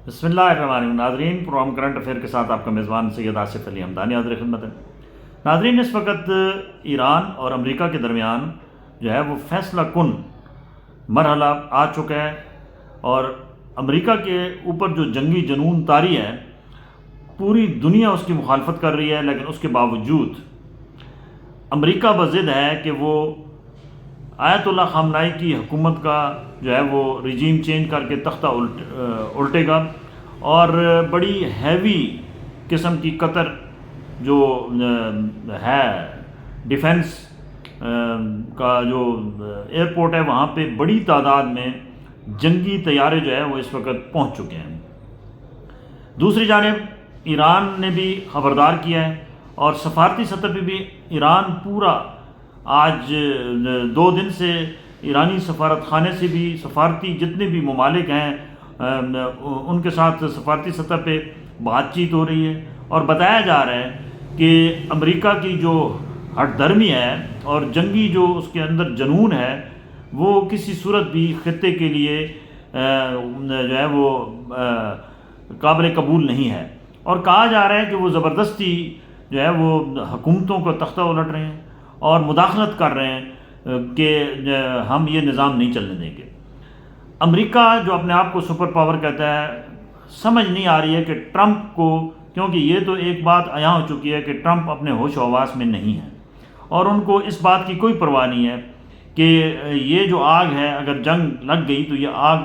بسم اللہ الرحمن الرحیم۔ ناظرین، پروگرام کرنٹ افیئر کے ساتھ آپ کا میزبان سید آصف علی حمدانی حاضر خدمت ہے۔ ناظرین، اس وقت ایران اور امریکہ کے درمیان جو ہے وہ فیصلہ کن مرحلہ آ چکا ہے، اور امریکہ کے اوپر جو جنگی جنون طاری ہے، پوری دنیا اس کی مخالفت کر رہی ہے، لیکن اس کے باوجود امریکہ بضد ہے کہ وہ آیت اللہ خامنائی کی حکومت کا جو ہے وہ رجیم چینج کر کے تختہ الٹے گا، اور بڑی ہیوی قسم کی قطر جو ہے ڈیفنس کا جو ایئرپورٹ ہے، وہاں پہ بڑی تعداد میں جنگی طیارے جو ہے وہ اس وقت پہنچ چکے ہیں۔ دوسری جانب ایران نے بھی خبردار کیا ہے، اور سفارتی سطح پہ بھی ایران پورا آج 2 دن سے ایرانی سفارت خانے سے بھی سفارتی جتنے بھی ممالک ہیں ان کے ساتھ سفارتی سطح پہ بات چیت ہو رہی ہے، اور بتایا جا رہا ہے کہ امریکہ کی جو ہٹ دھرمی ہے اور جنگی جو اس کے اندر جنون ہے، وہ کسی صورت بھی خطے کے لیے جو ہے وہ قابل قبول نہیں ہے، اور کہا جا رہا ہے کہ وہ زبردستی جو ہے وہ حکومتوں کو تختہ الٹ رہے ہیں اور مداخلت کر رہے ہیں کہ ہم یہ نظام نہیں چلنے دیں گے۔ امریکہ جو اپنے آپ کو سپر پاور کہتا ہے، سمجھ نہیں آ رہی ہے کہ ٹرمپ کو، کیونکہ یہ تو ایک بات عیاں ہو چکی ہے کہ ٹرمپ اپنے ہوش و حواس میں نہیں ہے، اور ان کو اس بات کی کوئی پرواہ نہیں ہے کہ یہ جو آگ ہے، اگر جنگ لگ گئی تو یہ آگ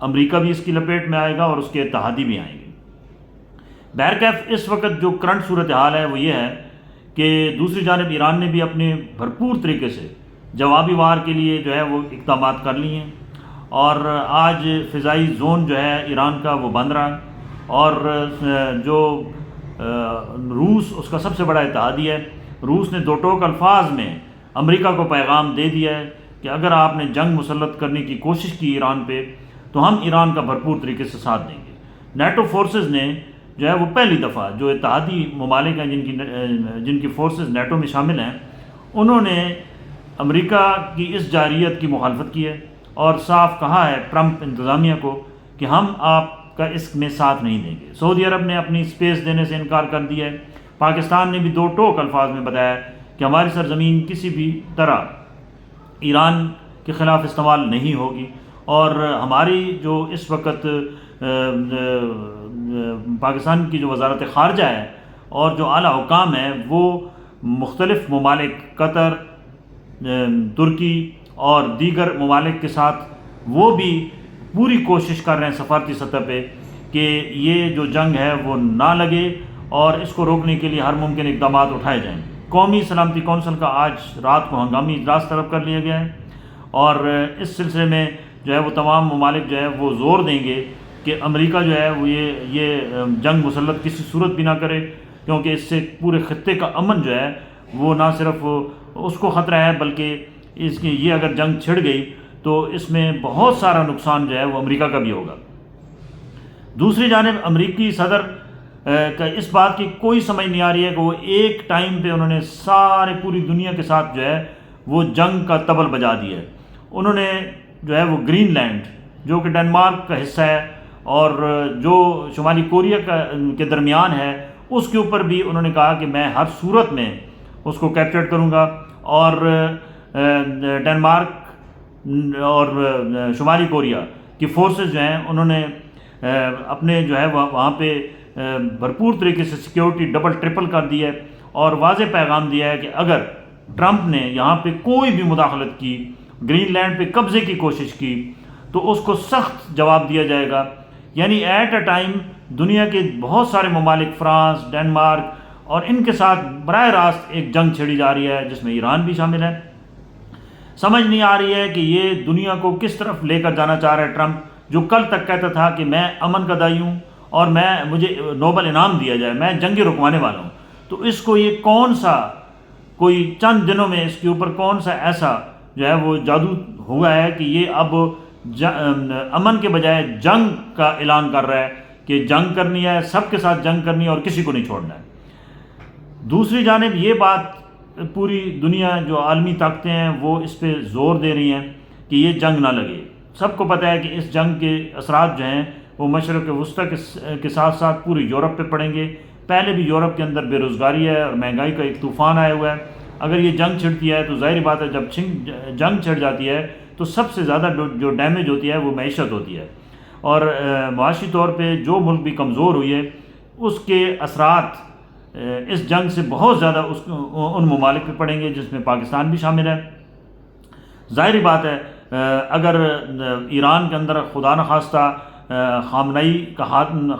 امریکہ بھی اس کی لپیٹ میں آئے گا اور اس کے اتحادی بھی آئیں گے۔ بہرکیف اس وقت جو کرنٹ صورتحال ہے وہ یہ ہے کہ دوسری جانب ایران نے بھی اپنے بھرپور طریقے سے جوابی وار کے لیے جو ہے وہ اقدامات کر لیے ہیں، اور آج فضائی زون جو ہے ایران کا وہ بند رہا، اور جو روس اس کا سب سے بڑا اتحادی ہے، روس نے 2 ٹوک الفاظ میں امریکہ کو پیغام دے دیا ہے کہ اگر آپ نے جنگ مسلط کرنے کی کوشش کی ایران پہ تو ہم ایران کا بھرپور طریقے سے ساتھ دیں گے۔ نیٹو فورسز نے جو ہے وہ پہلی دفعہ، جو اتحادی ممالک ہیں جن کی فورسز نیٹو میں شامل ہیں، انہوں نے امریکہ کی اس جارحیت کی مخالفت کی ہے، اور صاف کہا ہے ٹرمپ انتظامیہ کو کہ ہم آپ کا اس میں ساتھ نہیں دیں گے۔ سعودی عرب نے اپنی سپیس دینے سے انکار کر دیا ہے۔ پاکستان نے بھی 2 ٹوک الفاظ میں بتایا کہ ہماری سرزمین کسی بھی طرح ایران کے خلاف استعمال نہیں ہوگی، اور ہماری جو اس وقت پاکستان کی جو وزارت خارجہ ہے اور جو اعلیٰ حکام ہیں، وہ مختلف ممالک قطر، ترکی اور دیگر ممالک کے ساتھ وہ بھی پوری کوشش کر رہے ہیں سفارتی سطح پہ کہ یہ جو جنگ ہے وہ نہ لگے، اور اس کو روکنے کے لیے ہر ممکن اقدامات اٹھائے جائیں۔ قومی سلامتی کونسل کا آج رات کو ہنگامی اجلاس طلب کر لیا گیا ہے، اور اس سلسلے میں جو ہے وہ تمام ممالک جو ہے وہ زور دیں گے کہ امریکہ جو ہے وہ یہ جنگ مسلط کسی صورت بھی نہ کرے، کیونکہ اس سے پورے خطے کا امن جو ہے وہ نہ صرف اس کو خطرہ ہے، بلکہ اس کی یہ اگر جنگ چھڑ گئی تو اس میں بہت سارا نقصان جو ہے وہ امریکہ کا بھی ہوگا۔ دوسری جانب امریکی صدر کا اس بات کی کوئی سمجھ نہیں آ رہی ہے کہ وہ ایک ٹائم پہ انہوں نے پوری دنیا کے ساتھ جو ہے وہ جنگ کا طبل بجا دیا ہے۔ انہوں نے جو ہے وہ گرین لینڈ، جو کہ ڈنمارک کا حصہ ہے اور جو شمالی کوریا کے درمیان ہے، اس کے اوپر بھی انہوں نے کہا کہ میں ہر صورت میں اس کو کیپچر کروں گا، اور ڈنمارک اور شمالی کوریا کی فورسز جو ہیں انہوں نے اپنے جو ہے وہاں پہ بھرپور طریقے سے سیکیورٹی ڈبل ٹرپل کر دی ہے، اور واضح پیغام دیا ہے کہ اگر ٹرمپ نے یہاں پہ کوئی بھی مداخلت کی، گرین لینڈ پہ قبضے کی کوشش کی، تو اس کو سخت جواب دیا جائے گا۔ یعنی ایٹ اے ٹائم دنیا کے بہت سارے ممالک، فرانس، ڈنمارک، اور ان کے ساتھ براہ راست ایک جنگ چھڑی جا رہی ہے جس میں ایران بھی شامل ہے۔ سمجھ نہیں آ رہی ہے کہ یہ دنیا کو کس طرف لے کر جانا چاہ رہا ہے ٹرمپ، جو کل تک کہتا تھا کہ میں امن کا دائی ہوں اور مجھے نوبل انعام دیا جائے، میں جنگیں رکوانے والا ہوں۔ تو اس کو یہ کون سا کوئی چند دنوں میں اس کے اوپر کون سا ایسا جو ہے وہ جادو ہوا ہے کہ یہ اب امن کے بجائے جنگ کا اعلان کر رہا ہے کہ جنگ کرنی ہے، سب کے ساتھ جنگ کرنی ہے اور کسی کو نہیں چھوڑنا ہے۔ دوسری جانب یہ بات پوری دنیا جو عالمی طاقتیں ہیں وہ اس پہ زور دے رہی ہیں کہ یہ جنگ نہ لگے۔ سب کو پتہ ہے کہ اس جنگ کے اثرات جو ہیں وہ مشرق وسطیٰ کے ساتھ ساتھ پوری یورپ پہ پڑیں گے۔ پہلے بھی یورپ کے اندر بے روزگاری ہے اور مہنگائی کا ایک طوفان آیا ہوا ہے۔ اگر یہ جنگ چھڑتی ہے تو ظاہری بات ہے جب جنگ چھڑ جاتی ہے تو سب سے زیادہ جو ڈیمیج ہوتی ہے وہ معیشت ہوتی ہے، اور معاشی طور پہ جو ملک بھی کمزور ہوئی ہے اس کے اثرات اس جنگ سے بہت زیادہ ان ممالک پہ پڑیں گے، جس میں پاکستان بھی شامل ہے۔ ظاہری بات ہے اگر ایران کے اندر خدا نخواستہ خامنئی کا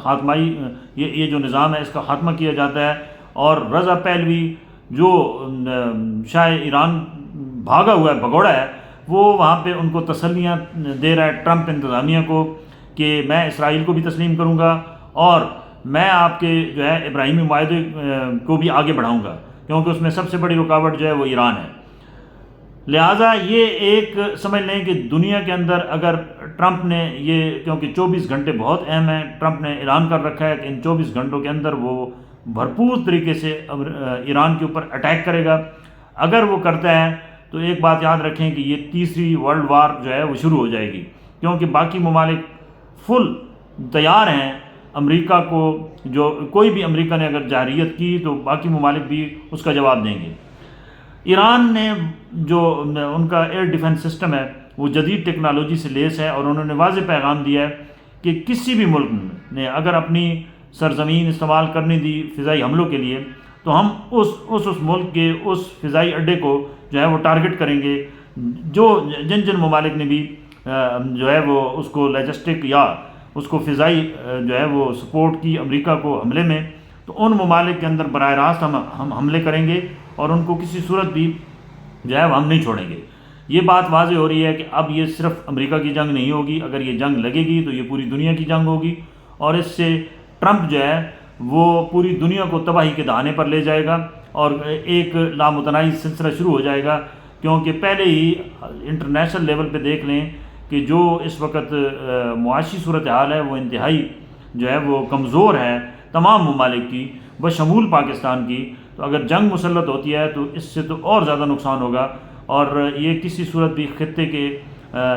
خاتمائی یہ جو نظام ہے اس کا خاتمہ کیا جاتا ہے، اور رضا پہلوی جو شاہ ایران بھاگا ہوا ہے، بھگوڑا ہے، وہ وہاں پہ ان کو تسلیاں دے رہا ہے ٹرمپ انتظامیہ کو کہ میں اسرائیل کو بھی تسلیم کروں گا اور میں آپ کے جو ہے ابراہیمی معاہدے کو بھی آگے بڑھاؤں گا، کیونکہ اس میں سب سے بڑی رکاوٹ جو ہے وہ ایران ہے۔ لہٰذا یہ ایک سمجھ لیں کہ دنیا کے اندر اگر ٹرمپ نے یہ، کیونکہ 24 گھنٹے بہت اہم ہیں، ٹرمپ نے اعلان کر رکھا ہے کہ ان 24 گھنٹوں کے اندر وہ بھرپور طریقے سے ایران کے اوپر اٹیک کرے گا۔ اگر وہ کرتا ہے تو ایک بات یاد رکھیں کہ یہ تیسری ورلڈ وار جو ہے وہ شروع ہو جائے گی، کیونکہ باقی ممالک فل تیار ہیں امریکہ کو، جو کوئی بھی امریکہ نے اگر جارحیت کی تو باقی ممالک بھی اس کا جواب دیں گے۔ ایران نے جو ان کا ایئر ڈیفنس سسٹم ہے وہ جدید ٹیکنالوجی سے لیس ہے، اور انہوں نے واضح پیغام دیا ہے کہ کسی بھی ملک نے اگر اپنی سرزمین استعمال کرنے دی فضائی حملوں کے لیے تو ہم اس ملک کے اس فضائی اڈے کو جو ہے وہ ٹارگٹ کریں گے۔ جن ممالک نے بھی جو ہے وہ اس کو لاجسٹک یا اس کو فضائی جو ہے وہ سپورٹ کی امریکہ کو حملے میں، تو ان ممالک کے اندر براہ راست ہم حملے کریں گے اور ان کو کسی صورت بھی جو ہے وہ ہم نہیں چھوڑیں گے۔ یہ بات واضح ہو رہی ہے کہ اب یہ صرف امریکہ کی جنگ نہیں ہوگی، اگر یہ جنگ لگے گی تو یہ پوری دنیا کی جنگ ہوگی، اور اس سے ٹرمپ جو ہے وہ پوری دنیا کو تباہی کے دہانے پر لے جائے گا اور ایک لامتناہی سلسلہ شروع ہو جائے گا، کیونکہ پہلے ہی انٹرنیشنل لیول پہ دیکھ لیں کہ جو اس وقت معاشی صورتحال ہے وہ انتہائی جو ہے وہ کمزور ہے تمام ممالک کی بشمول پاکستان کی۔ تو اگر جنگ مسلط ہوتی ہے تو اس سے تو اور زیادہ نقصان ہوگا، اور یہ کسی صورت بھی خطے کے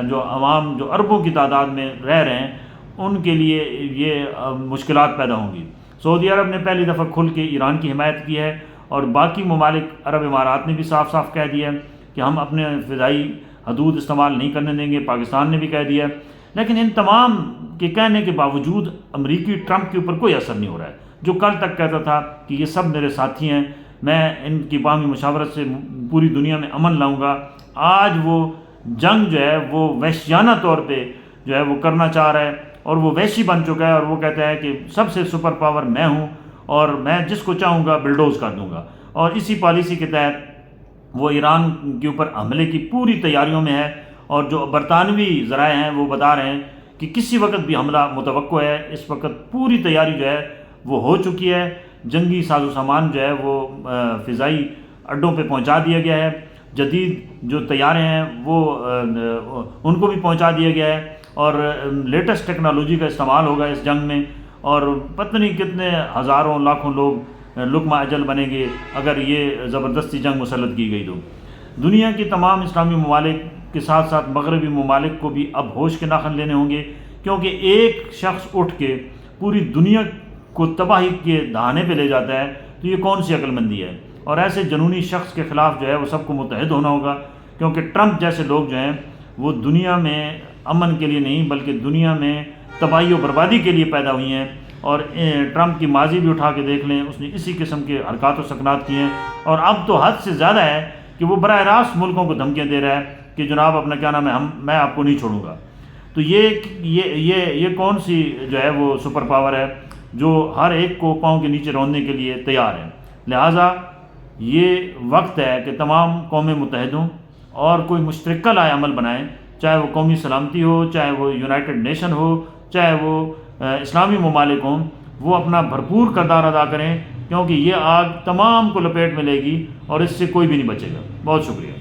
جو عوام جو اربوں کی تعداد میں رہ رہے ہیں ان کے لیے یہ مشکلات پیدا ہوں گی۔ سعودی عرب نے پہلی دفعہ کھل کے ایران کی حمایت کی ہے، اور باقی ممالک عرب امارات نے بھی صاف صاف کہہ دیا ہے کہ ہم اپنے فضائی حدود استعمال نہیں کرنے دیں گے، پاکستان نے بھی کہہ دیا ہے۔ لیکن ان تمام کے کہنے کے باوجود امریکی ٹرمپ کے اوپر کوئی اثر نہیں ہو رہا ہے، جو کل تک کہتا تھا کہ یہ سب میرے ساتھی ہیں، میں ان کی باہمی مشاورت سے پوری دنیا میں امن لاؤں گا، آج وہ جنگ جو ہے وہ وحشیانہ طور پہ جو ہے وہ کرنا چاہ رہا ہے، اور وہ وحشی بن چکا ہے، اور وہ کہتا ہے کہ سب سے سپر پاور میں ہوں اور میں جس کو چاہوں گا بلڈوز کر دوں گا، اور اسی پالیسی کے تحت وہ ایران کے اوپر حملے کی پوری تیاریوں میں ہے۔ اور جو برطانوی ذرائع ہیں وہ بتا رہے ہیں کہ کسی وقت بھی حملہ متوقع ہے، اس وقت پوری تیاری جو ہے وہ ہو چکی ہے، جنگی ساز و سامان جو ہے وہ فضائی اڈوں پہ پہنچا دیا گیا ہے، جدید جو طیارے ہیں وہ ان کو بھی پہنچا دیا گیا ہے، اور لیٹسٹ ٹیکنالوجی کا استعمال ہوگا اس جنگ میں، اور پتہ نہیں کتنے ہزاروں لاکھوں لوگ لقمہ اجل بنیں گے اگر یہ زبردستی جنگ مسلط کی گئی تو۔ دنیا کی تمام اسلامی ممالک کے ساتھ ساتھ مغربی ممالک کو بھی اب ہوش کے ناخن لینے ہوں گے، کیونکہ ایک شخص اٹھ کے پوری دنیا کو تباہی کے دہانے پہ لے جاتا ہے تو یہ کون سی عقل مندی ہے، اور ایسے جنونی شخص کے خلاف جو ہے وہ سب کو متحد ہونا ہوگا، کیونکہ ٹرمپ جیسے لوگ جو ہیں وہ دنیا میں امن کے لیے نہیں بلکہ دنیا میں تباہی و بربادی کے لیے پیدا ہوئی ہیں۔ اور ٹرمپ کی ماضی بھی اٹھا کے دیکھ لیں، اس نے اسی قسم کے حرکات و سکنات کیے ہیں، اور اب تو حد سے زیادہ ہے کہ وہ براہ راست ملکوں کو دھمکیاں دے رہا ہے کہ جناب اپنا کیا نام ہے میں آپ کو نہیں چھوڑوں گا۔ تو یہ کون سی جو ہے وہ سپر پاور ہے جو ہر ایک کو پاؤں کے نیچے روننے کے لیے تیار ہے؟ لہٰذا یہ وقت ہے کہ تمام قومیں متحد ہوں اور کوئی مشترکہ لائحہ عمل بنائیں، چاہے وہ قومی سلامتی ہو، چاہے وہ یونائٹڈ نیشن ہو، چاہے وہ اسلامی ممالک ہوں، وہ اپنا بھرپور کردار ادا کریں، کیونکہ یہ آگ تمام کو لپیٹ میں لے گی اور اس سے کوئی بھی نہیں بچے گا۔ بہت شکریہ۔